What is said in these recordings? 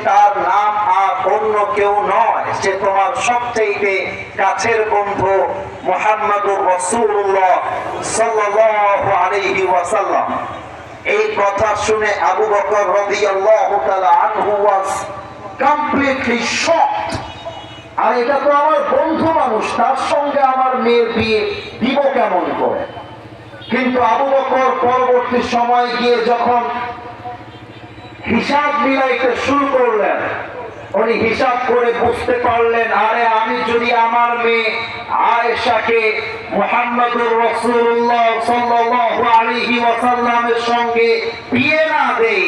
তার নাম আর অন্য কেউ নয়, সে তোমার সবচেয়ে কাছের বন্ধু মুহাম্মদুর রাসূলুল্লাহ সাল্লাল্লাহু আলাইহি ওয়াসাল্লাম। এই কথা শুনে আবু বকর রাদিয়াল্লাহু তাআলা আনহু ওয়াজ কমপ্লিটলি শকড। আর এটা তো আমার বন্ধু মানুষ, তার সঙ্গে আমার মেয়ের বিয়ে দিব কেমন করে? কিন্তু আবু বকর পরবর্তী সময় গিয়ে যখন হিসাব মিলাইতে শুরু করলেন, উনি হিসাব করে বুঝতে পারলেন, আরে আমি যদি আমার মেয়ে আয়েশাকে মুহাম্মদুর রাসূলুল্লাহ সাল্লাল্লাহু আলাইহি ওয়াসাল্লামের সঙ্গে বিয়ে না দেই,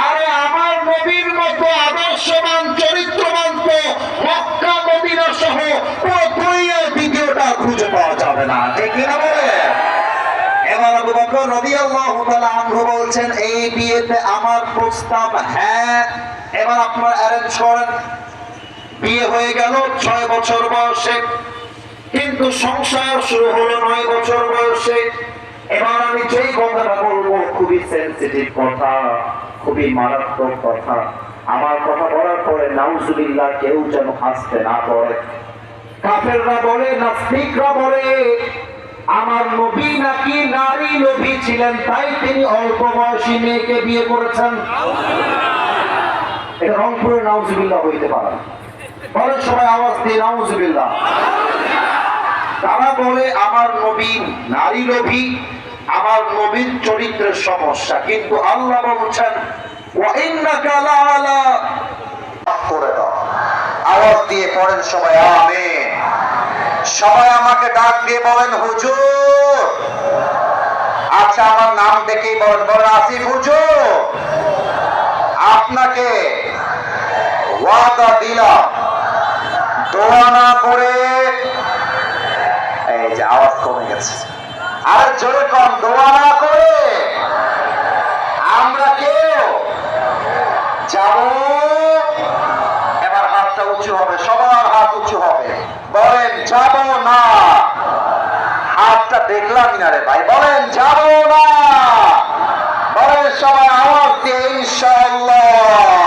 আরে আমার নবীর মতো আদর্শবান চরিত্রবান তো মক্কা মদিনা সহ পুরো দুনিয়ার দ্বিতীয়টা খুঁজে পাওয়া যাবে না, ঠিক কিনা বলে? এবার আবু বকর রাদিয়াল্লাহু তাআলা আনহু বলছেন, এই বিয়েতে আমার প্রস্তাব হ্যাঁ। এবার আপনারা অ্যারেঞ্জ করেন। বিয়ে হয়ে গেল 6 বছর বয়সে, কিন্তু সংসার শুরু হলো 9 বছর বয়সে। এবার আমি যেই কথাটা বলবো খুবই সেনসিটিভ কথা, খুবই মারাত্মক কথা। আমার কথা বলার পরে নাউজুবিল্লাহ কেউ যেন হাসতে না পারে। কাফেররা বলে, নাস্তিকরা বলে আমার নবী নাকি নারী লোভী ছিলেন, তাই তিনি অল্প বয়সী মেয়েকে বিয়ে করেছেন। এটা রংপুরের নাউজুবিল্লাহ হইতে পারে। বলে সবাই আওয়াজ দিয়ে নাউজুবিল্লাহ। তারা বলে আমার নবী নারী লোভী, আমার নবীর চরিত্রের সমস্যা। কিন্তু আল্লাহ বলছেন ওয়া ইন্নাকা লাআলা, করে দাও। আওয়াজ দিয়ে পড়েন সবাই আমিন। সবাই আমাকে ডাক দিয়ে বলেন হুজুর। আচ্ছা আমার নাম দেখেই বলেন, বলেন আসিফ হুজুর। আপনাকে ওয়াদা দিলাম দোয়া না করে, এই যে আওয়াজ কমে গেছে, আর জোরে কম, দোয়া না করে আমরা কেউ যাব। এবার হাতটা উঁচু হবে, সবার হাত উঁচু হবে, বলেন যাব না। হাতটা দেখলাম না রে ভাই, বলেন যাব না। বলেন সবাই আওয়াজ দিয়ে ইনশাআল্লাহ।